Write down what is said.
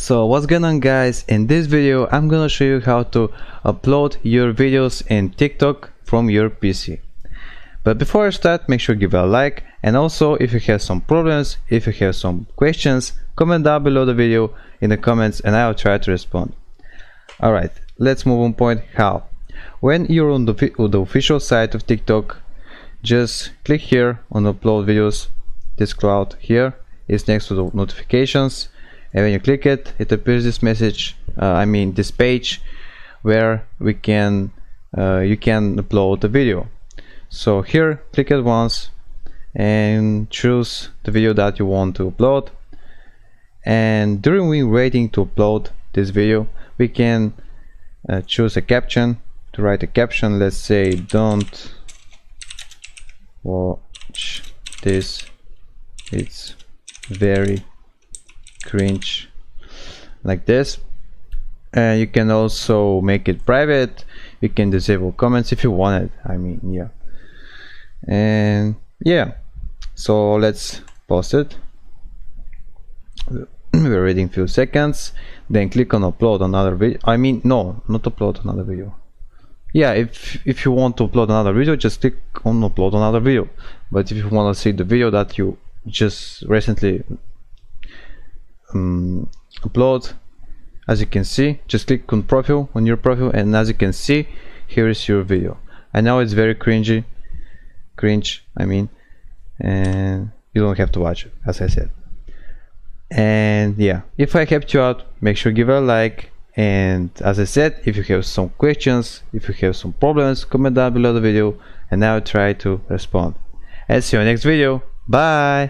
So what's going on, guys? In this video I'm gonna show you how to upload your videos in TikTok from your PC. But before I start, make sure to give it a like, and also if you have some problems, if you have some questions, comment down below the video in the comments and I'll try to respond. Alright, let's move on point how. When you're on the official site of TikTok, just click here on upload videos. This cloud here is next to the notifications, and when you click it, it appears this message, this page where you can upload the video. So here, click it once and choose the video that you want to upload, and during we waiting to upload this video, we can choose a caption to write a caption. Let's say, don't watch this, it's very cringe, like this. And you can also make it private. You can disable comments if you want it. And yeah, so let's pause it. We're waiting a few seconds, then click on upload another video. No, not upload another video. Yeah, if you want to upload another video, just click on upload another video. But if you want to see the video that you just recently upload, as you can see, just click on profile, on your profile, and as you can see, here is your video. I know it's very cringe, and you don't have to watch it, as I said. And yeah, if I helped you out, make sure to give it a like, and as I said, if you have some questions, if you have some problems, comment down below the video and I'll try to respond. And see you in the next video. Bye.